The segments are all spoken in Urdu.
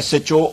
SHO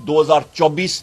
2024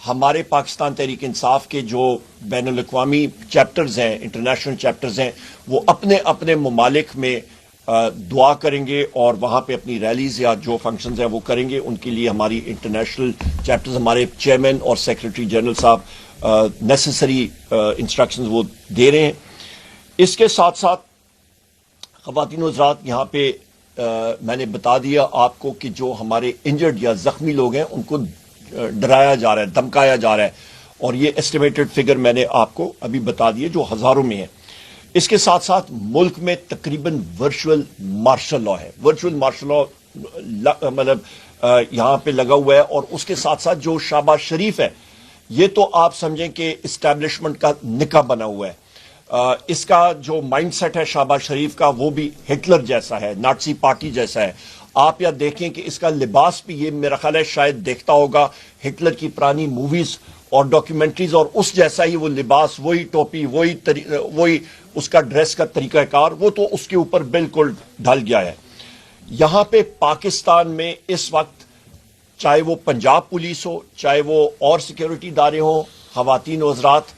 ہمارے پاکستان تحریک انصاف کے جو بین الاقوامی چیپٹرز ہیں، انٹرنیشنل چیپٹرز ہیں، وہ اپنے اپنے ممالک میں دعا کریں گے اور وہاں پہ اپنی ریلیز یا جو فنکشنز ہیں وہ کریں گے. ان کے لیے ہماری انٹرنیشنل چیپٹرز، ہمارے چیئرمین اور سیکرٹری جنرل صاحب نیسسری انسٹرکشنز وہ دے رہے ہیں. اس کے ساتھ ساتھ خواتین و حضرات، یہاں پہ میں نے بتا دیا آپ کو کہ جو ہمارے انجرڈ یا زخمی لوگ ہیں ان کو ڈرایا جا رہا ہے، دھمکایا جا رہا ہے، اور یہ ایسٹیمیٹڈ فگر میں نے آپ کو ابھی بتا دیے جو ہزاروں میں ہیں. اس کے ساتھ ساتھ ملک میں تقریباً ورچوئل مارشل لا ہے. ورچوئل مارشل لا مطلب یہاں پہ لگا ہوا ہے. اور اس کے ساتھ ساتھ جو شہباز شریف ہے، یہ تو آپ سمجھیں کہ اسٹیبلشمنٹ کا نکاح بنا ہوا ہے. اس کا جو مائنڈ سیٹ ہے شہباز شریف کا، وہ بھی ہٹلر جیسا ہے، نازی پارٹی جیسا ہے. آپ یا دیکھیں کہ اس کا لباس بھی، یہ میرا خیال ہے شاید دیکھتا ہوگا ہٹلر کی پرانی موویز اور ڈاکیومنٹریز، اور اس جیسا ہی وہ لباس، وہی ٹوپی، وہی اس کا ڈریس کا طریقہ کار، وہ تو اس کے اوپر بالکل ڈھل گیا ہے. یہاں پہ پاکستان میں اس وقت چاہے وہ پنجاب پولیس ہو، چاہے وہ اور سیکیورٹی ادارے ہوں، خواتین و حضرات،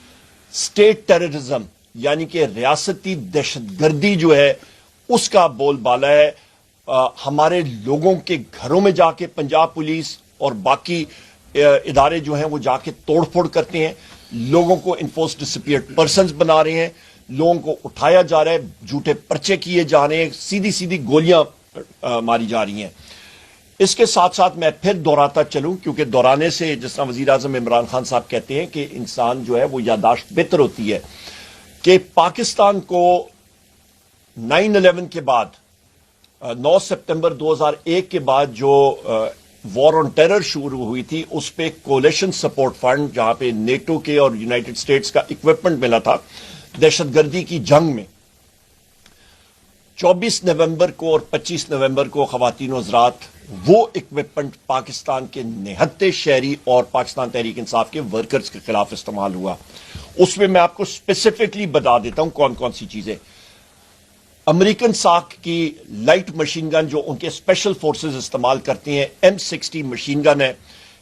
اسٹیٹ ٹیررزم یعنی کہ ریاستی دہشت گردی جو ہے اس کا بول بالا ہے. ہمارے لوگوں کے گھروں میں جا کے پنجاب پولیس اور باقی ادارے جو ہیں وہ جا کے توڑ پھوڑ کرتے ہیں، لوگوں کو انفورس ڈسپیئرڈ پرسنز بنا رہے ہیں، لوگوں کو اٹھایا جا رہا ہے، جھوٹے پرچے کیے جا رہے ہیں، سیدھی سیدھی گولیاں ماری جا رہی ہیں. اس کے ساتھ ساتھ میں پھر دہراتا چلوں، کیونکہ دہرانے سے جس طرح وزیر اعظم عمران خان صاحب کہتے ہیں کہ انسان جو ہے وہ یادداشت بہتر ہوتی ہے، کہ پاکستان کو 9/11 کے بعد، 9 سپتمبر 2001 کے بعد جو وار آن ٹیرر شروع ہوئی تھی، اس پہ کولیشن سپورٹ فنڈ، جہاں پہ نیٹو کے اور یونائٹڈ اسٹیٹس کا اکوپمنٹ ملا تھا دہشت گردی کی جنگ میں، 24 نومبر کو اور 25 نومبر کو خواتین و حضرات وہ اکوپمنٹ پاکستان کے نہتے شہری اور پاکستان تحریک انصاف کے ورکرز کے خلاف استعمال ہوا. اس میں آپ کو اسپیسیفکلی بتا دیتا ہوں کون کون سی چیزیں. امریکن ساکھ کی لائٹ مشین گن جو ان کے اسپیشل فورسز استعمال کرتے ہیں، M60 مشین گن ہے.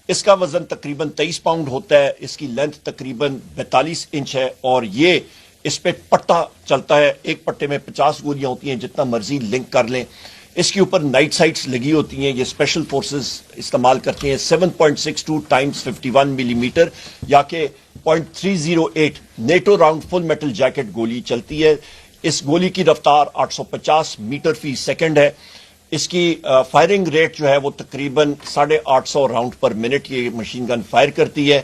اس کا وزن تقریباً 23 پاؤنڈ ہوتا ہے، اس کی لینتھ تقریباً 42 انچ ہے، اور یہ اس پہ پٹا چلتا ہے. ایک پٹے میں 50 گولیاں ہوتی ہیں، جتنا مرضی لنک کر لیں. اس کے اوپر نائٹ سائٹس لگی ہوتی ہیں، یہ اسپیشل فورسز استعمال کرتے ہیں. 7.62 × 51 ملی میٹر یا کہ 0.308 نیٹو راؤنڈ فل میٹل جیکٹ گولی چلتی ہے. اس گولی کی رفتار 850 میٹر فی سیکنڈ ہے. اس کی فائرنگ ریٹ جو ہے وہ تقریباً 850 راؤنڈ پر منٹ یہ مشین گن فائر کرتی ہے.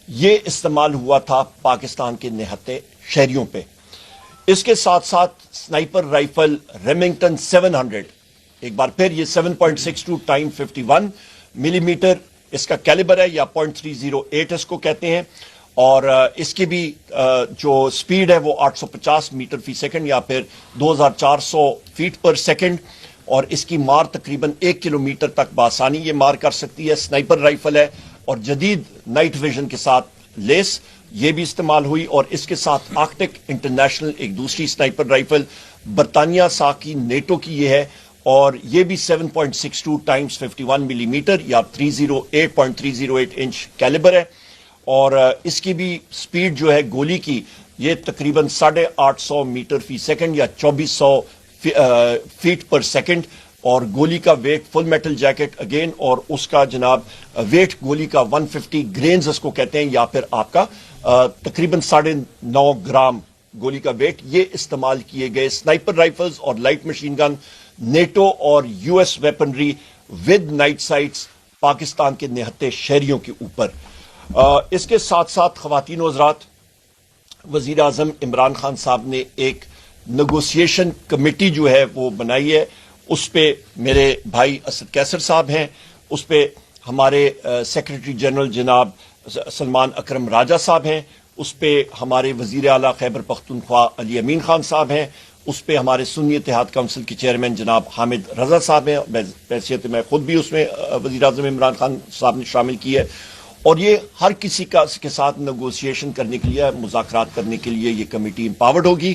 یہ استعمال ہوا تھا پاکستان کے نہتے شہریوں پہ. اس کے ساتھ ساتھ سنائپر رائفل ریمنگٹن 700، ایک بار پھر یہ 7.62 × 51 ملی میٹر اس کا کیلیبر ہے، یا 0.308 اس کو کہتے ہیں، اور اس کی بھی جو سپیڈ ہے وہ 850 میٹر فی سیکنڈ یا پھر 2400 فیٹ پر سیکنڈ، اور اس کی مار تقریباً 1 کلومیٹر تک بآسانی یہ مار کر سکتی ہے. سنائپر رائفل ہے اور جدید نائٹ ویژن کے ساتھ لیس یہ بھی استعمال ہوئی. اور اس کے ساتھ آرکٹک انٹرنیشنل ایک دوسری سنائپر رائفل برطانیہ ساکھ کی نیٹو کی یہ ہے، اور یہ بھی 7.62 × 51 ملی میٹر یا 308.308 انچ کیلیبر ہے. اور اس کی بھی سپیڈ جو ہے گولی کی یہ تقریباً 850 میٹر فی سیکنڈ یا 2400 فیٹ پر سیکنڈ. اور گولی کا ویٹ فل میٹل جیکٹ اگین، اور اس کا جناب ویٹ گولی کا 150 گرینز اس کو کہتے ہیں، یا پھر آپ کا تقریباً 9.5 گرام گولی کا ویٹ. یہ استعمال کیے گئے سنائپر رائفلز اور لائٹ مشین گن نیٹو اور US weaponry with night sites Pakistan کے نہتے شہریوں کے اوپر. اس کے ساتھ ساتھ خواتین و حضرات، وزیر اعظم عمران خان صاحب نے ایک نیگوسیشن کمیٹی جو ہے وہ بنائی ہے. اس پہ میرے بھائی اسد کیسر صاحب ہیں، اس پہ ہمارے سیکرٹری جنرل جناب سلمان اکرم راجہ صاحب ہیں، اس پہ ہمارے وزیر اعلیٰ خیبر پختونخوا علی امین خان صاحب ہیں، اس پہ ہمارے سنی اتحاد کونسل کے چیئرمین جناب حامد رضا صاحب ہیں. بحیثیت میں خود بھی اس میں وزیر اعظم عمران خان صاحب نے شامل کی ہے. اور یہ ہر کسی کے ساتھ نیگوسیشن کرنے کے لیے، مذاکرات کرنے کے لیے یہ کمیٹی امپاورڈ ہوگی.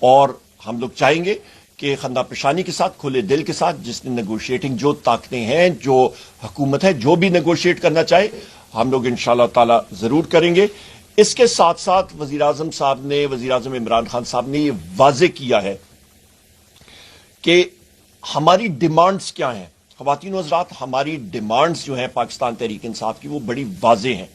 اور ہم لوگ چاہیں گے کہ خندہ پیشانی کے ساتھ، کھلے دل کے ساتھ، جس نے نیگوشیٹنگ جو طاقتیں ہیں، جو حکومت ہے، جو بھی نیگوشیٹ کرنا چاہے، ہم لوگ انشاءاللہ تعالی ضرور کریں گے۔ اس کے ساتھ ساتھ وزیر اعظم عمران خان صاحب نے یہ واضح کیا ہے کہ ہماری ڈیمانڈز کیا ہیں۔ خواتین و حضرات، ہماری ڈیمانڈز جو ہیں پاکستان تحریک انصاف کی، وہ بڑی واضح ہیں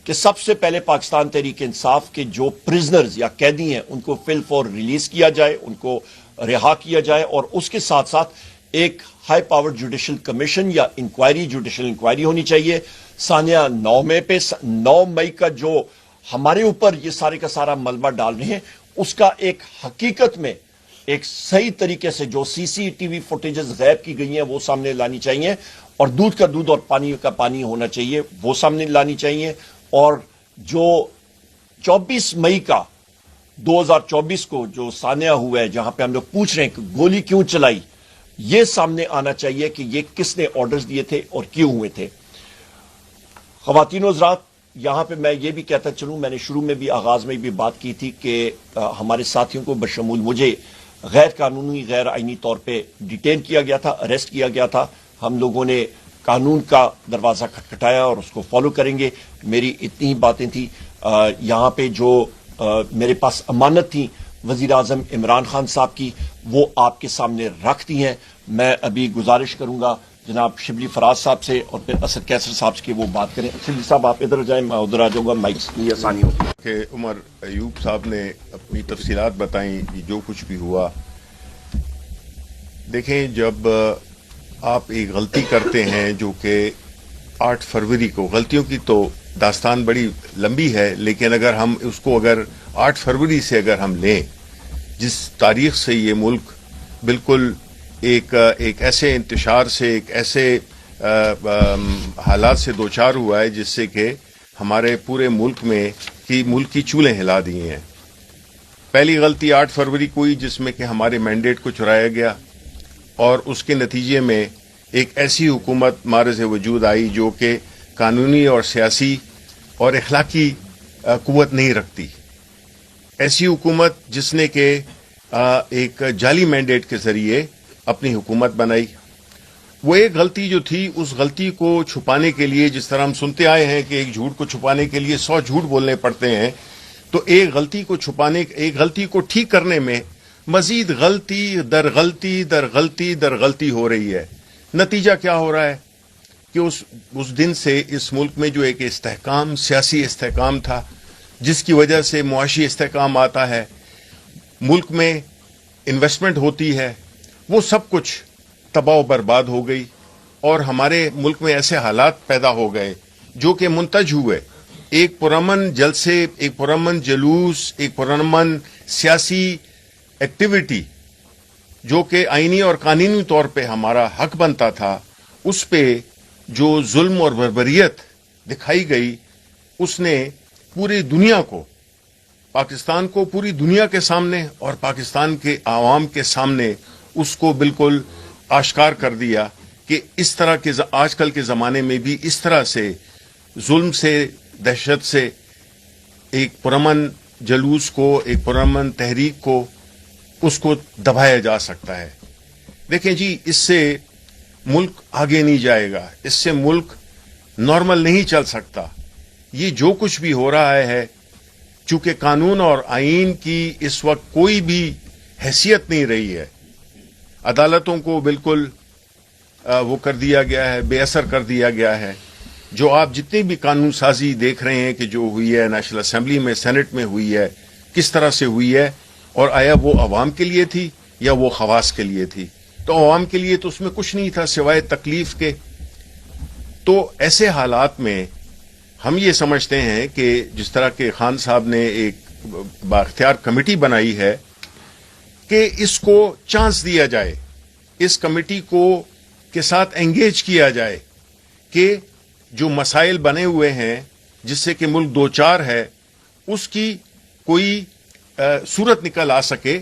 کہ سب سے پہلے پاکستان تحریک انصاف کے جو پرزنرز یا قیدی ہیں ان کو فی الفور ریلیز کیا جائے، ان کو رہا کیا جائے، اور اس کے ساتھ ساتھ ایک ہائی پاور جوڈیشل کمیشن یا جوڈیشل انکوائری ہونی چاہیے۔ ثانیہ 9 مئی کا جو ہمارے اوپر یہ سارے کا سارا ملبہ ڈال رہے ہیں، اس کا ایک حقیقت میں ایک صحیح طریقے سے جو سی سی ٹی وی فوٹیجز غائب کی گئی ہیں وہ سامنے لانی چاہیے، اور دودھ کا دودھ اور پانی کا پانی ہونا چاہیے، وہ سامنے لانی چاہیے، اور جو 24 مئی کا 2024 کو جو سانحہ ہوا ہے جہاں پہ ہم لوگ پوچھ رہے ہیں کہ گولی کیوں چلائی، یہ سامنے آنا چاہیے کہ یہ کس نے آرڈرز دیے تھے اور کیوں ہوئے تھے۔ خواتین و حضرات، یہاں پہ میں یہ بھی کہتا چلوں، میں نے شروع میں بھی آغاز میں بھی بات کی تھی کہ ہمارے ساتھیوں کو بشمول مجھے غیر قانونی غیر آئینی طور پہ ڈیٹین کیا گیا تھا، اریسٹ کیا گیا تھا۔ ہم لوگوں نے قانون کا دروازہ کھٹکھٹایا اور اس کو فالو کریں گے۔ میری اتنی ہی باتیں تھیں۔ یہاں پہ جو میرے پاس امانت تھی وزیر اعظم عمران خان صاحب کی، وہ آپ کے سامنے رکھ دی ہیں۔ میں ابھی گزارش کروں گا جناب شبلی فراز صاحب سے اور پھر اسد کیسر صاحب سے کہ وہ بات کریں۔ شبلی صاحب آپ ادھر جائیں، میں ادھر آ جاؤں گا، مائک کی آسانی ہوگی۔ کہ عمر ایوب صاحب نے اپنی تفصیلات بتائیں جو کچھ بھی ہوا۔ دیکھیں، جب آپ ایک غلطی کرتے ہیں جو کہ 8 فروری کو، غلطیوں کی تو داستان بڑی لمبی ہے، لیکن اگر ہم اس کو 8 فروری سے اگر ہم لیں، جس تاریخ سے یہ ملک بالکل ایک ایسے انتشار سے، ایک ایسے حالات سے دوچار ہوا ہے جس سے کہ ہمارے پورے ملک کی چولیں ہلا دی ہیں۔ پہلی غلطی 8 فروری کو ہوئی جس میں کہ ہمارے مینڈیٹ کو چرایا گیا، اور اس کے نتیجے میں ایک ایسی حکومت معرض وجود آئی جو کہ قانونی اور سیاسی اور اخلاقی قوت نہیں رکھتی۔ ایسی حکومت جس نے کہ ایک جعلی مینڈیٹ کے ذریعے اپنی حکومت بنائی۔ وہ ایک غلطی جو تھی، اس غلطی کو چھپانے کے لیے، جس طرح ہم سنتے آئے ہیں کہ ایک جھوٹ کو چھپانے کے لیے 100 جھوٹ بولنے پڑتے ہیں، تو ایک غلطی کو ٹھیک کرنے میں مزید غلطی در غلطی در غلطی در غلطی ہو رہی ہے۔ نتیجہ کیا ہو رہا ہے کہ اس دن سے اس ملک میں جو ایک استحکام، سیاسی استحکام تھا، جس کی وجہ سے معاشی استحکام آتا ہے، ملک میں انویسٹمنٹ ہوتی ہے، وہ سب کچھ تباہ و برباد ہو گئی، اور ہمارے ملک میں ایسے حالات پیدا ہو گئے جو کہ منتج ہوئے۔ ایک پرامن جلسے، ایک پرامن جلوس، ایک پرامن سیاسی ایکٹیویٹی جو کہ آئینی اور قانونی طور پہ ہمارا حق بنتا تھا، اس پہ جو ظلم اور بربریت دکھائی گئی، اس نے پوری دنیا کو، پاکستان کو پوری دنیا کے سامنے اور پاکستان کے عوام کے سامنے اس کو بالکل آشکار کر دیا کہ اس طرح کے آج کل کے زمانے میں بھی اس طرح سے ظلم سے، دہشت سے ایک پرامن جلوس کو، ایک پرامن تحریک کو، اس کو دبایا جا سکتا ہے۔ دیکھیں جی، اس سے ملک آگے نہیں جائے گا، اس سے ملک نارمل نہیں چل سکتا۔ یہ جو کچھ بھی ہو رہا ہے، چونکہ قانون اور آئین کی اس وقت کوئی بھی حیثیت نہیں رہی ہے، عدالتوں کو بالکل وہ کر دیا گیا ہے، بے اثر کر دیا گیا ہے۔ جو آپ جتنی بھی قانون سازی دیکھ رہے ہیں کہ جو ہوئی ہے نیشنل اسمبلی میں، سینٹ میں ہوئی ہے، کس طرح سے ہوئی ہے، اور آیا وہ عوام کے لیے تھی یا وہ خواص کے لیے تھی؟ تو عوام کے لیے تو اس میں کچھ نہیں تھا سوائے تکلیف کے۔ تو ایسے حالات میں ہم یہ سمجھتے ہیں کہ جس طرح کہ خان صاحب نے ایک بااختیار کمیٹی بنائی ہے کہ اس کو چانس دیا جائے، اس کمیٹی کو کے ساتھ انگیج کیا جائے کہ جو مسائل بنے ہوئے ہیں جس سے کہ ملک دوچار ہے، اس کی کوئی صورت نکل آ سکے۔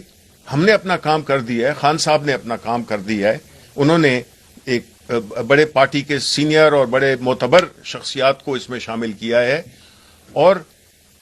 ہم نے اپنا کام کر دیا ہے، خان صاحب نے اپنا کام کر دیا ہے، انہوں نے ایک بڑے پارٹی کے سینئر اور بڑے معتبر شخصیات کو اس میں شامل کیا ہے، اور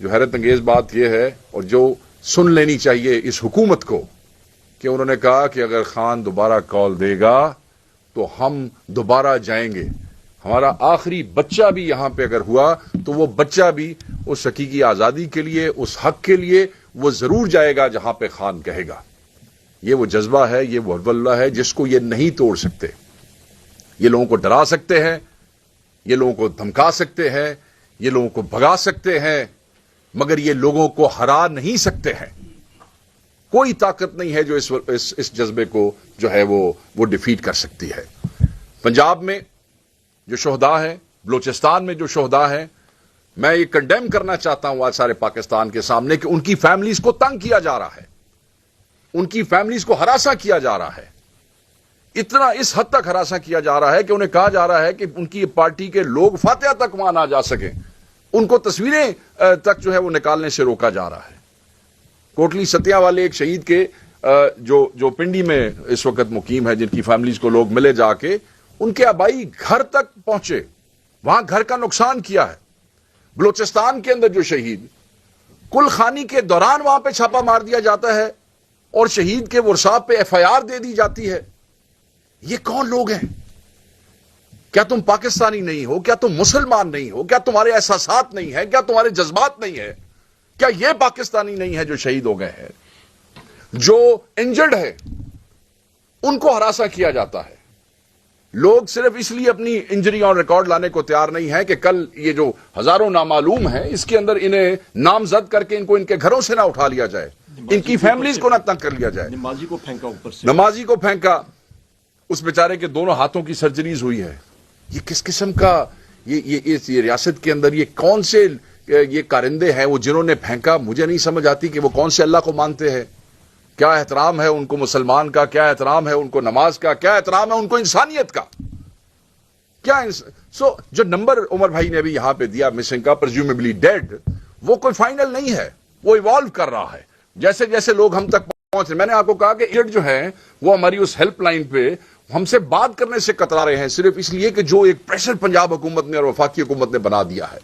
جو حیرت انگیز بات یہ ہے اور جو سن لینی چاہیے اس حکومت کو کہ انہوں نے کہا کہ اگر خان دوبارہ کال دے گا تو ہم دوبارہ جائیں گے. ہمارا آخری بچہ بھی یہاں پہ اگر ہوا تو وہ بچہ بھی اس حقیقی آزادی کے لیے, اس حق کے لیے وہ ضرور جائے گا جہاں پہ خان کہے گا. یہ وہ جذبہ ہے, یہ وہ ولولہ ہے جس کو یہ نہیں توڑ سکتے. یہ لوگوں کو ڈرا سکتے ہیں, یہ لوگوں کو دھمکا سکتے ہیں, یہ لوگوں کو بھگا سکتے ہیں, مگر یہ لوگوں کو ہرا نہیں سکتے ہیں. کوئی طاقت نہیں ہے جو اس جذبے کو جو ہے وہ ڈیفیٹ کر سکتی ہے. پنجاب میں جو شہداء ہیں, بلوچستان میں جو شہداء ہیں, میں یہ کنڈیم کرنا چاہتا ہوں آج سارے پاکستان کے سامنے کہ ان کی فیملیز کو تنگ کیا جا رہا ہے, ان کی فیملیز کو ہراساں کیا جا رہا ہے. اتنا اس حد تک ہراساں کیا جا رہا ہے کہ انہیں کہا جا رہا ہے کہ ان کی پارٹی کے لوگ فاتحہ تک وہاں نہ جا سکیں, ان کو تصویریں تک جو ہے وہ نکالنے سے روکا جا رہا ہے. کوٹلی ستیا والے ایک شہید کے جو پنڈی میں اس وقت مقیم ہے, جن کی فیملیز کو لوگ ملے جا کے, ان کے آبائی گھر تک پہنچے, وہاں گھر کا نقصان کیا ہے. بلوچستان کے اندر جو شہید, کل خانی کے دوران وہاں پہ چھاپا مار دیا جاتا ہے اور شہید کے ورثاء پہ FIR دے دی جاتی ہے. یہ کون لوگ ہیں؟ کیا تم پاکستانی نہیں ہو؟ کیا تم مسلمان نہیں ہو؟ کیا تمہارے احساسات نہیں ہیں؟ کیا تمہارے جذبات نہیں ہیں؟ کیا یہ پاکستانی نہیں ہے جو شہید ہو گئے ہیں؟ جو انجرڈ ہے ان کو ہراساں کیا جاتا ہے. لوگ صرف اس لیے اپنی انجری اور ریکارڈ لانے کو تیار نہیں ہے کہ کل یہ جو ہزاروں نامعلوم ہیں اس کے اندر انہیں نامزد کر کے ان کو ان کے گھروں سے نہ اٹھا لیا جائے, ان کی فیملیز کو نہ تنگ کر لیا جائے. نمازی کو پھینکا اوپر سے, نمازی کو پھینکا, اس بیچارے کے دونوں ہاتھوں کی سرجریز ہوئی ہے. یہ کس قسم کا یہ ریاست کے اندر یہ کون سے یہ کارندے ہیں وہ جنہوں نے پھینکا؟ مجھے نہیں سمجھ آتی کہ وہ کون سے اللہ کو مانتے ہیں. کیا احترام ہے ان کو مسلمان کا, کیا احترام ہے ان کو نماز کا, کیا احترام ہے ان کو انسانیت کا. کیا جو نمبر عمر بھائی نے بھی یہاں پہ دیا مسنگ کا, پرزیومیبلی ڈیڈ, وہ کوئی فائنل نہیں ہے, وہ ایوالو کر رہا ہے جیسے جیسے لوگ ہم تک پہنچ رہے. میں نے آپ کو کہا کہ ایڈ جو ہے وہ ہماری اس ہیلپ لائن پہ ہم سے بات کرنے سے کترا رہے ہیں, صرف اس لیے کہ جو ایک پریشر پنجاب حکومت نے اور وفاقی حکومت نے بنا دیا ہے.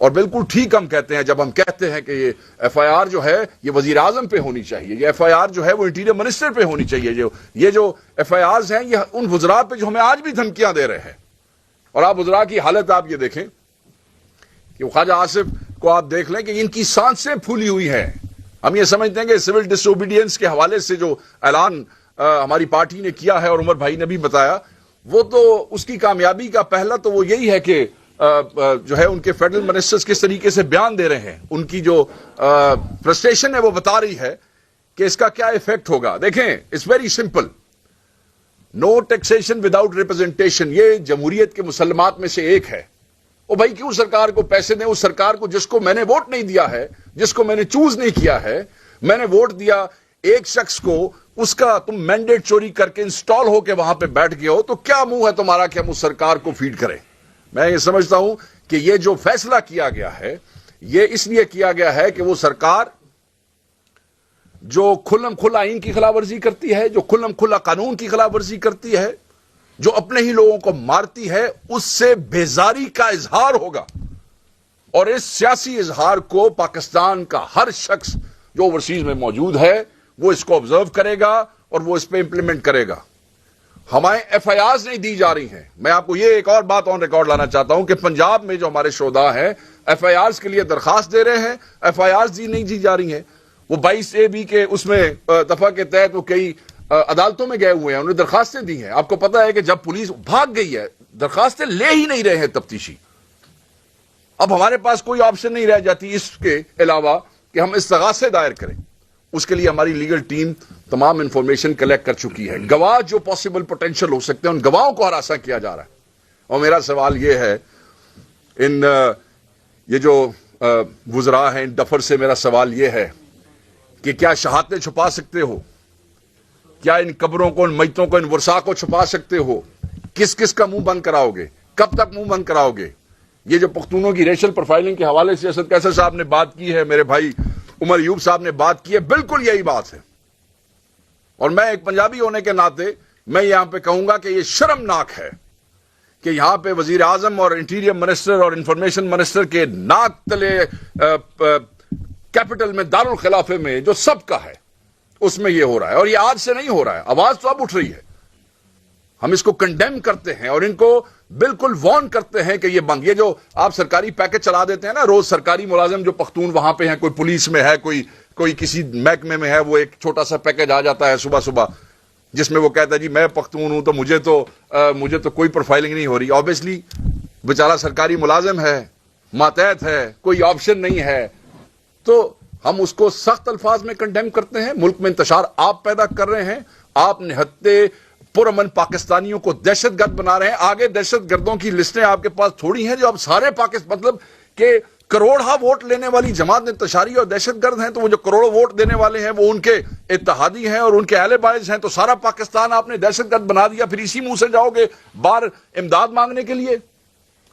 اور بالکل ٹھیک ہم کہتے ہیں جب ہم کہتے ہیں کہ یہ FIR جو ہے یہ وزیر اعظم پہ ہونی چاہیے, یہ FIR جو ہے وہ انٹیریئر منسٹر پہ ہونی چاہیے. یہ جو FIRs ہیں یہ ان وزراء پہ جو ہمیں آج بھی دھمکیاں دے رہے ہیں. اور آپ وزراء کی حالت آپ یہ دیکھیں کہ خواجہ آصف کو آپ دیکھ لیں کہ ان کی سانسیں پھولی ہوئی ہیں. ہم یہ سمجھتے ہیں کہ سول ڈس اوبیڈینس کے حوالے سے جو اعلان ہماری پارٹی نے کیا ہے اور عمر بھائی نے بھی بتایا, وہ تو اس کی کامیابی کا پہلا تو وہ یہی ہے کہ جو ہے ان کے فیڈرل منسٹرز کس طریقے سے بیان دے رہے ہیں, ان کی جو فرسٹریشن ہے وہ بتا رہی ہے کہ اس کا کیا ایفیکٹ ہوگا. دیکھیں, it's very simple, no taxation without representation, یہ جمہوریت کے مسلمات میں سے ایک ہے. او بھائی کیوں سرکار کو پیسے دیں؟ اس سرکار کو جس کو میں نے ووٹ نہیں دیا ہے, جس کو میں نے چوز نہیں کیا ہے, میں نے ووٹ دیا ایک شخص کو, اس کا تم مینڈیٹ چوری کر کے انسٹال ہو کے وہاں پہ بیٹھ گئے ہو, تو کیا منہ ہے تمہارا کہ ہم اس سرکار کو فیڈ کریں؟ میں یہ سمجھتا ہوں کہ یہ جو فیصلہ کیا گیا ہے یہ اس لیے کیا گیا ہے کہ وہ سرکار جو کھلم کھلا آئین کی خلاف ورزی کرتی ہے, جو کھلم کھلا قانون کی خلاف ورزی کرتی ہے, جو اپنے ہی لوگوں کو مارتی ہے, اس سے بیزاری کا اظہار ہوگا. اور اس سیاسی اظہار کو پاکستان کا ہر شخص جو اوورسیز میں موجود ہے وہ اس کو آبزرو کرے گا اور وہ اس پہ امپلیمنٹ کرے گا. ہمیں FIRs نہیں دی جا رہی ہیں. میں آپ کو یہ ایک اور بات آن ریکارڈ لانا چاہتا ہوں کہ پنجاب میں جو ہمارے شہداء ہیں FIRs کے لیے درخواست دے رہے ہیں, FIRs نہیں دی جا رہی ہیں. وہ 22AB کے اس میں دفعہ کے تحت وہ کئی عدالتوں میں گئے ہوئے ہیں, انہیں درخواستیں دی ہیں. آپ کو پتا ہے کہ جب پولیس بھاگ گئی ہے, درخواستیں لے ہی نہیں رہے ہیں تفتیشی. اب ہمارے پاس کوئی آپشن نہیں رہ جاتی اس کے علاوہ کہ ہم استغاثے دائر کریں. اس کے لیے ہماری لیگل ٹیم تمام انفارمیشن کلیکٹ کر چکی ہے. گواہ جو پاسبل پوٹینشیل ہو سکتے ہیں ان گواہوں کو ہراساں کیا جا رہا ہے. اور میرا سوال یہ ہے, یہ جو وزراء ہیں ان دفر سے میرا سوال یہ ہے کہ کیا شہادتیں چھپا سکتے ہو؟ کیا ان قبروں کو, ان میتوں کو, ان ورثاء کو چھپا سکتے ہو؟ کس کس کا منہ بند کراؤ گے؟ کب تک منہ بند کراؤ گے؟ یہ جو پختونوں کی ریشل پروفائلنگ کے حوالے سے اسد قیصر صاحب نے بات کی ہے, میرے بھائی عمر ایوب صاحب نے بات کی ہے, بالکل یہی بات ہے. اور میں ایک پنجابی ہونے کے ناطے میں یہاں پہ کہوں گا کہ یہ شرمناک ہے کہ یہاں پہ وزیر اعظم اور انٹیریئر منسٹر اور انفارمیشن منسٹر کے ناک تلے کیپٹل میں دارالخلافے میں جو سب کا ہے اس میں یہ ہو رہا ہے. اور یہ آج سے نہیں ہو رہا ہے, آواز تو اب اٹھ رہی ہے. ہم اس کو کنڈیم کرتے ہیں اور ان کو بالکل وارن کرتے ہیں کہ یہ بند. یہ جو آپ سرکاری پیکج چلا دیتے ہیں نا, روز سرکاری ملازم جو پختون وہاں پہ ہیں, کوئی پولیس میں ہے, کوئی کسی محکمے میں ہے, وہ ایک چھوٹا سا پیکج آ جاتا ہے صبح صبح جس میں وہ کہتا ہے جی میں پختون ہوں تو مجھے تو کوئی پروفائلنگ نہیں ہو رہی. آبویسلی بیچارہ سرکاری ملازم ہے, ماتحت ہے, کوئی آپشن نہیں ہے, تو ہم اس کو سخت الفاظ میں کنڈیم کرتے ہیں. ملک میں انتشار آپ پیدا کر رہے ہیں, آپ نہتے پرامن پاکستانیوں کو دہشت گرد بنا رہے ہیں. آگے دہشت گردوں کی لسٹیں آپ کے پاس تھوڑی ہیں جو اب سارے مطلب کہ کروڑا ووٹ لینے والی جماعت انتشاری اور دہشت گرد ہیں, تو وہ جو کروڑوں ووٹ دینے والے ہیں وہ ان کے اتحادی ہیں اور ان کے اہل باعث ہیں, تو سارا پاکستان آپ نے دہشت گرد بنا دیا. پھر اسی منہ سے جاؤ گے باہر امداد مانگنے کے لیے؟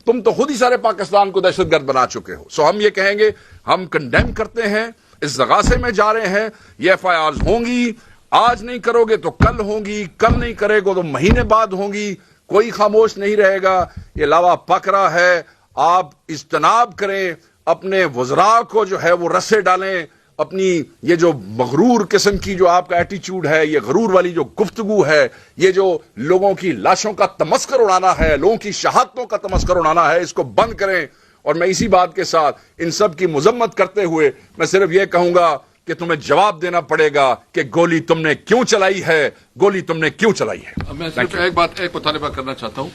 تم تو خود ہی سارے پاکستان کو دہشت گرد بنا چکے ہو. سو ہم یہ کہیں گے, ہم کنڈیم کرتے ہیں, اس زغاثے میں جا رہے ہیں. یہ ایف آئی آرز ہوں گی, آج نہیں کرو گے تو کل ہوں گی, کل نہیں کرے گا تو مہینے بعد ہوں گی, کوئی خاموش نہیں رہے گا. یہ لاوا پک رہا ہے, آپ اجتناب کریں, اپنے وزراء کو جو ہے وہ رسے ڈالیں. اپنی یہ جو مغرور قسم کی جو آپ کا ایٹیچیوڈ ہے, یہ غرور والی جو گفتگو ہے, یہ جو لوگوں کی لاشوں کا تمسخر اڑانا ہے, لوگوں کی شہادتوں کا تمسخر اڑانا ہے, اس کو بند کریں. اور میں اسی بات کے ساتھ ان سب کی مذمت کرتے ہوئے میں صرف یہ کہوں گا کہ تمہیں جواب دینا پڑے گا کہ گولی تم نے کیوں چلائی ہے, گولی تم نے کیوں چلائی ہے. میں صرف ایک مطالبہ کرنا چاہتا ہوں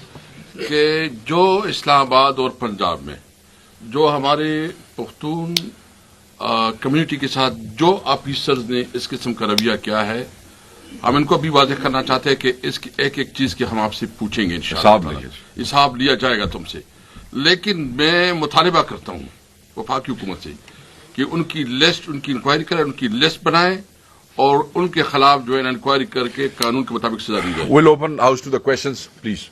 کہ جو اسلام آباد اور پنجاب میں جو ہمارے پختون کمیونٹی کے ساتھ جو آفیسرز نے اس قسم کا رویہ کیا ہے, ہم ان کو بھی واضح کرنا چاہتے ہیں کہ اس کی ایک ایک چیز کے ہم آپ سے پوچھیں گے انشاءاللہ. حساب لیا جائے گا تم سے. لیکن میں مطالبہ کرتا ہوں وفاقی حکومت سے کہ ان کی لسٹ, ان کی انکوائری کریں, ان کی لسٹ بنائیں اور ان کے خلاف جو ہے انکوائری کر کے قانون کے مطابق سزا دی جائے. We'll open house to the questions, please.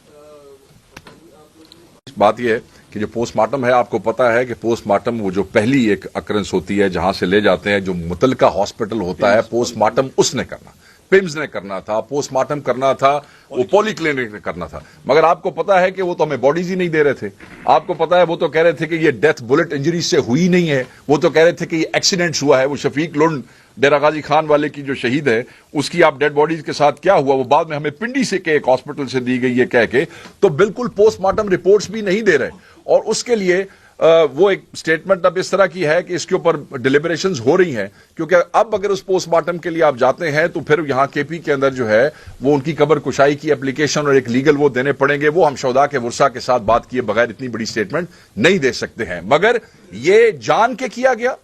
بات یہ ہے کہ جو پوسٹ مارٹم ہے, آپ کو پتا ہے کہ پوسٹ مارٹم وہ جو پہلی ایک اکرنس ہوتی ہے جہاں سے لے جاتے ہیں, جو متعلقہ ہاسپٹل ہوتا ہے, پوسٹ مارٹم اس نے کرنا, پمز نے کرنا تھا, پوسٹ مارٹم کرنا تھا وہ پولی کلینک نے کرنا تھا. مگر آپ کو پتا ہے کہ وہ تو ہمیں باڈیز ہی نہیں دے رہے تھے. آپ کو پتا ہے وہ تو کہہ رہے تھے کہ یہ ڈیتھ بلٹ انجری سے ہوئی نہیں ہے, وہ تو کہہ رہے تھے کہ یہ ایکسیڈنٹ ہوا ہے. وہ شفیق لنڈ ڈیرہ غازی خان والے کی جو شہید ہے اس کی آپ ڈیڈ باڈیز کے ساتھ کیا ہوا, وہ بعد میں ہمیں پنڈی سے کہ ایک ہاسپٹل سے دی گئی یہ کہہ کے, تو بالکل پوسٹ مارٹم رپورٹس بھی نہیں دے رہے. اور اس کے لیے وہ ایک سٹیٹمنٹ اب اس طرح کی ہے کہ اس کے اوپر ڈیلیبریشنز ہو رہی ہیں, کیونکہ اب اگر اس پوسٹ مارٹم کے لیے آپ جاتے ہیں تو پھر یہاں کے پی کے اندر جو ہے وہ ان کی قبر کشائی کی اپلیکیشن اور ایک لیگل وہ دینے پڑیں گے. وہ ہم شہداء کے ورثہ کے ساتھ بات کیے بغیر اتنی بڑی سٹیٹمنٹ نہیں دے سکتے ہیں. مگر یہ جان کے کیا گیا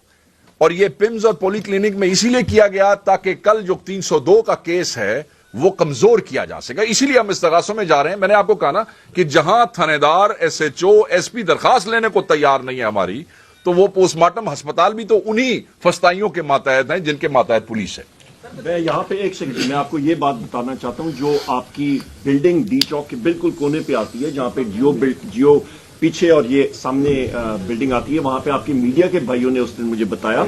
اور یہ پمز اور پولی کلینک میں اسی لیے کیا گیا تاکہ کل جو 302 کا کیس ہے وہ کمزور کیا جا سکے. اسی لیے ہم استغاثوں میں جا رہے ہیں. میں نے آپ کو کہا نا کہ جہاں تھانے دار, S H O, S P درخواست لینے کو تیار نہیں ہے ہماری, تو وہ پوسٹ مارٹم ہسپتال بھی تو انہی فستائیوں کے ماتحت ہیں جن کے ماتحت پولیس ہے. میں یہاں پہ ایک سیکنڈ میں آپ کو یہ بات بتانا چاہتا ہوں, جو آپ کی بلڈنگ ڈی چوک کے بالکل کونے پہ آتی ہے جہاں پہ جیو پیچھے اور یہ سامنے بلڈنگ آتی ہے, وہاں پہ آپ کی میڈیا کے بھائیوں نے اس دن مجھے بتایا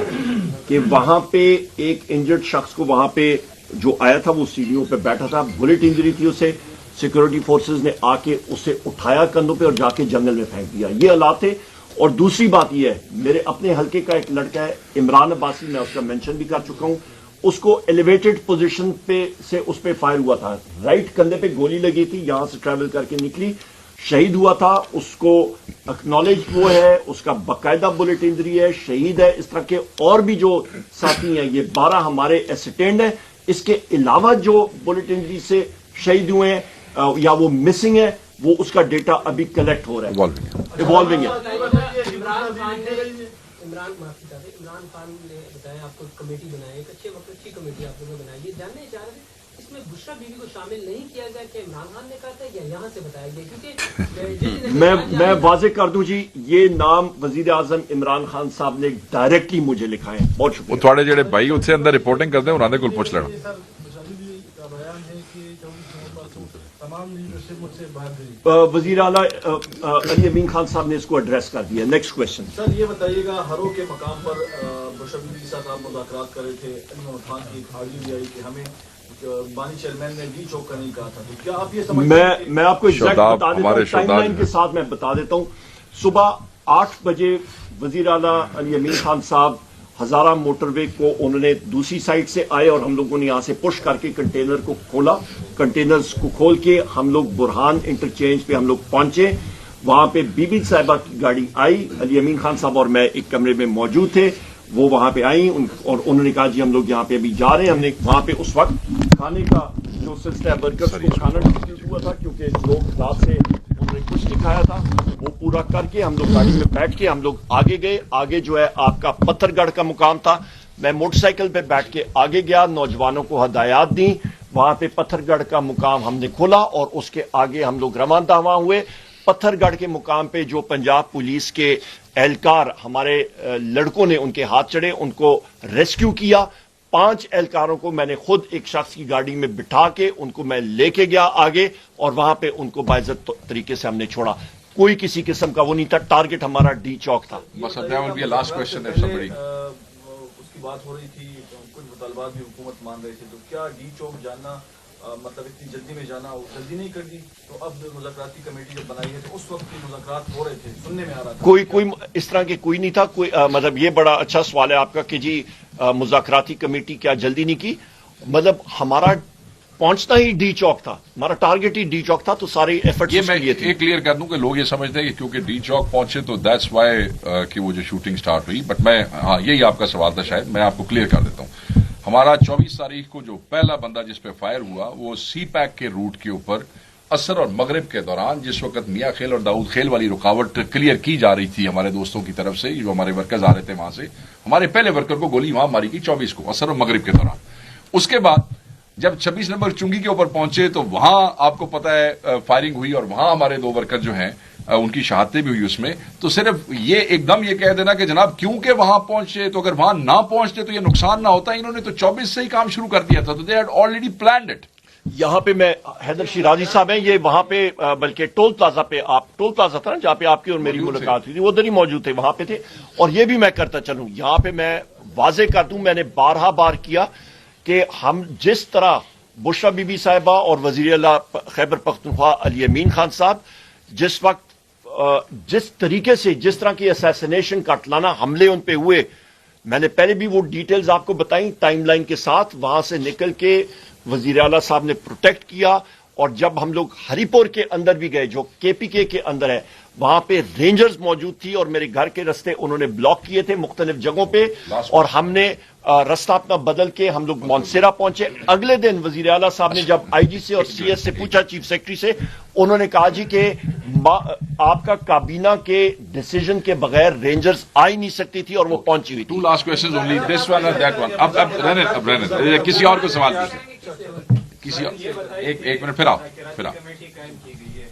کہ وہاں پہ ایک انجرڈ شخص کو وہاں پہ جو آیا تھا وہ سیڑھیوں پہ بیٹھا تھا, بلٹ انجری تھی اسے, سیکورٹی فورسز نے آ کے اسے اٹھایا کندھوں پہ اور جا کے جنگل میں پھینک دیا. یہ حالات تھے. اور دوسری بات یہ ہے, میرے اپنے حلقے کا ایک لڑکا ہے عمران عباسی, میں اس کا مینشن بھی کر چکا ہوں, اس کو ایلیویٹڈ پوزیشن پہ سے اس پہ فائر ہوا تھا, رائٹ کندھے پہ گولی لگی تھی, یہاں سے ٹریول کر کے نکلی, شہید ہوا تھا. اس کو اکنالج وہ ہے, اس کا باقاعدہ بلٹ انجری ہے, شہید ہے. اس طرح کے اور بھی جو ساتھی ہیں, یہ 12 ہمارے اسٹینڈ ہیں. اس کے علاوہ جو بلٹ انجری سے شہید ہوئے ہیں یا وہ مسنگ ہے, وہ اس کا ڈیٹا ابھی کلیکٹ ہو رہا ہے, ایوالونگ ہے. عمران خان نے بتایا آپ کو کمیٹی بنائی, ایک اچھے وقت اچھی کمیٹی آپ لوگوں نے بنائی. یہ جاننے چاہ رہے تھے اس میں بشرا بیوی کو شامل نہیں کیا گیا کہ عمران خان نے کہا تھا یا یہاں سے بتایا گیا؟ کیونکہ میں واضح کر دوں جی, یہ نام وزیر اعظم عمران خان صاحب نے ڈائریکٹلی مجھے لکھا ہے. بہت شکریہ. تھوڑے جڑے بھائی اتنے اندر رپورٹنگ کرتے ہیں انہوں نے کل پوچھ لینا. وزیر اعلیٰ علی امین خان صاحب نے اس کو ایڈریس کر دیا. Next question. سر یہ بتائیے گا, ہرو کے مقام پر بشر بیوی کے ساتھ آپ مذاکرات کر رہے تھے, عمران خان کی ایک حاضری بھی آئی کہ ہمیں بانی چیئرمین نے ڈی چوک کا نہیں کہا تھا، تو کیا آپ یہ سمجھتے ہیں کہ میں آپ کو ایگزیکٹ شہداب، بتا دیتا ہمارے ہوں، ٹائم شہداب لائن کے ساتھ میں بتا دیتا ہوں. صبح 8 بجے وزیر اعلیٰ علی امین خان صاحب ہزارہ موٹر وے کو انہوں نے دوسری سائڈ سے آئے اور ہم لوگوں نے یہاں سے پش کر کے کنٹینر کو کھولا. کنٹینرز کو کھول کے ہم لوگ برہان انٹرچینج پہ ہم لوگ پہنچے. وہاں پہ بی بی صاحبہ کی گاڑی آئی، علی امین خان صاحب اور میں ایک کمرے میں موجود تھے. وہ وہاں پہ آئیں اور انہوں نے کہا جی ہم لوگ یہاں پہ ابھی جا رہے ہیں. ہم نے وہاں پہ اس وقت کھانے کا جو سلسلہ ہے برکرز کو کھانا ڈسٹریبیوٹ ہوا تھا، کیونکہ لوگ رات سے انہوں نے کچھ نہیں کھایا تھا. وہ پورا کر کے ہم لوگ گاڑی میں بیٹھ کے ہم لوگ آگے گئے. آگے جو ہے آپ کا پتھر گڑھ کا مقام تھا. میں موٹر سائیکل پہ بیٹھ کے آگے گیا، نوجوانوں کو ہدایات دیں. وہاں پہ پتھر گڑھ کا مقام ہم نے کھولا اور اس کے آگے ہم لوگ رواں داواں ہوئے. پتھر گڑھ کے مقام پہ جو پنجاب پولیس کے اہلکار ہمارے لڑکوں نے ان کے ہاتھ چڑھے، ان کو ریسکیو کیا. 5 اہلکاروں کو میں نے خود ایک شخص کی گاڑی میں بٹھا کے ان کو میں لے کے گیا آگے اور وہاں پہ ان کو باعزت طریقے سے ہم نے چھوڑا. کوئی کسی قسم کا وہ نہیں تھا. ٹارگٹ ہمارا ڈی چوک تھا. بس اب will be a last question if somebody. اس کی بات ہو رہی تھی، کچھ مطالبات بھی حکومت مان رہی تھی، تو کیا ڈی چوک جانا مطلب اتنی جلدی میں جانا جلدی نہیں کر دی؟ تو اب مذاکراتی کمیٹی جب بنائی ہے تو اس وقت بھی مذاکرات ہو رہے تھے، سننے میں آ رہا تھا کوئی اس طرح کے کوئی نہیں تھا. کوئی مطلب یہ بڑا اچھا سوال ہے آپ کا کہ جی مذاکراتی کمیٹی کیا جلدی نہیں کی. مطلب ہمارا پہنچنا ہی ڈی چوک تھا، ہمارا ٹارگٹ ہی ڈی چوک تھا. تو سارے ایفرٹس یہ میں ایک کلیئر کر دوں کہ لوگ یہ سمجھتے ہیں کہ کیونکہ ڈی چوک پہنچے تو دیٹس وائی کہ وہ جو شوٹنگ سٹارٹ ہوئی. بٹ میں ہاں یہی آپ کا سوال تھا، شاید میں آپ کو کلیئر کر دیتا ہوں. ہمارا 24 تاریخ کو جو پہلا بندہ جس پہ فائر ہوا وہ سی پیک کے روٹ کے اوپر عصر اور مغرب کے دوران، جس وقت میاں خیل اور داؤد خیل والی رکاوٹ کلیئر کی جا رہی تھی ہمارے دوستوں کی طرف سے، جو ہمارے ورکرز آ رہے تھے وہاں سے. ہمارے پہلے ورکر کو گولی وہاں ماری گئی 24 کو عصر اور مغرب کے دوران. اس کے بعد جب 26 نمبر چنگی کے اوپر پہنچے تو وہاں آپ کو پتا ہے فائرنگ ہوئی اور وہاں ہمارے 2 ورکر جو ہیں ان کی شہادتیں بھی ہوئی اس میں. تو صرف یہ ایک دم یہ کہہ دینا کہ جناب کیونکہ وہاں پہنچے تو اگر وہاں نہ پہنچتے تو یہ نقصان نہ ہوتا. انہوں نے تو 24 سے ہی کام شروع کر دیا تھا، تو they had already planned it. یہاں پہ میں حیدر شیرازی صاحب ہیں، یہ وہاں پہ بلکہ ٹول پلازا پہ، آپ ٹول پلازا تھا نا جہاں پہ آپ کی اور میری ملاقات ہوئی تھی، وہ ادھر ہی موجود تھے، وہاں پہ تھے. اور یہ بھی میں کرتا چلوں، یہاں پہ میں واضح کر دوں، میں نے بارہا بار کیا کہ ہم جس طرح بشرا بی بی صاحبہ اور وزیر اعلیٰ خیبر پختونخوا علی امین خان صاحب جس وقت جس طریقے سے جس طرح کی اسیسینیشن کاٹلانا حملے ان پہ ہوئے، میں نے پہلے بھی وہ ڈیٹیلز آپ کو بتائیں ٹائم لائن کے ساتھ. وہاں سے نکل کے وزیر اعلیٰ صاحب نے پروٹیکٹ کیا. اور جب ہم لوگ ہری پور کے اندر بھی گئے جو کے پی کے اندر ہے، وہاں پہ رینجرز موجود تھی اور میرے گھر کے رستے انہوں نے بلاک کیے تھے مختلف جگہوں پہ. اور ہم نے رستہ اپنا بدل کے ہم لوگ مونسیرا پہنچے. اگلے دن وزیر اعلیٰ صاحب نے جب آئی جی سے اور سی ایس سے پوچھا، چیف سیکرٹری سے، انہوں نے کہا جی کہ آپ کا کابینہ کے ڈیسیجن کے بغیر رینجرز آ ہی نہیں سکتی تھی اور وہ پہنچی ہوئی تھی. 2 last questions only, this one and that one. اب رہنے کسی اور کو سوال پوچھیں، کسی ایک منٹ پھر آپ کمیٹی قائم کی گئی ہے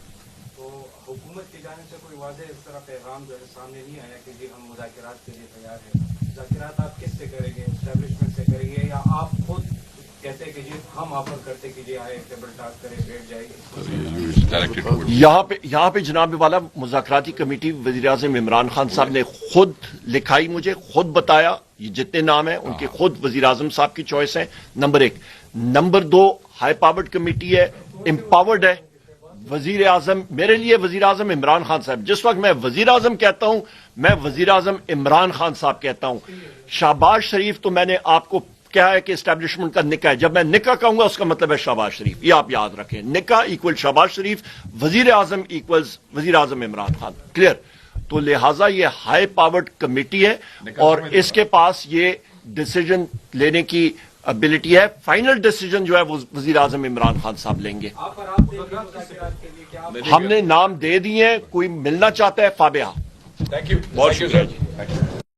تو حکومت کی جانب سے کوئی واضح اس طرح پیغام جو ہے سامنے نہیں آیا کہ جی ہم مذاکرات کے لیے تیار ہیں. مذاکرات آپ کس سے کریں گے؟ اسٹیبلشمنٹ سے کریں گے یا آپ خود کہتے ہیں کہ جی ہم آفر کرتے کہ جی آئے ٹیبل ٹاک کرے بیٹھ جائے؟ یہاں پہ جناب والا مذاکراتی کمیٹی وزیر اعظم عمران خان صاحب نے خود لکھائی، مجھے خود بتایا. یہ جتنے نام ہیں ان کے خود وزیر اعظم صاحب کی چوائس ہے، number 1. Number 2 high powered committee ہے، امپاورڈ ہے. وزیر اعظم میرے لیے وزیر اعظم عمران خان صاحب، جس وقت میں وزیر اعظم کہتا ہوں میں وزیر اعظم عمران خان صاحب کہتا ہوں. شہباز شریف تو میں نے آپ کو کیا ہے کہ اسٹیبلشمنٹ کا نکاح ہے. جب میں نکاح کہوں گا اس کا مطلب ہے شہباز شریف. یہ آپ یاد رکھیں، نکاح ایکول شہباز شریف، وزیر اعظم ایکول وزیر اعظم عمران خان. کلیئر؟ تو لہٰذا یہ ہائی پاورڈ کمیٹی ہے اور اس کے پاس یہ ڈیسیجن لینے کی ابیلٹی ہے. فائنل ڈیسیجن جو ہے وہ وزیر اعظم عمران خان صاحب لیں گے. ہم نے نام دے دیے ہیں، کوئی ملنا چاہتا ہے فابیہ. Thank you. بہت شکریہ.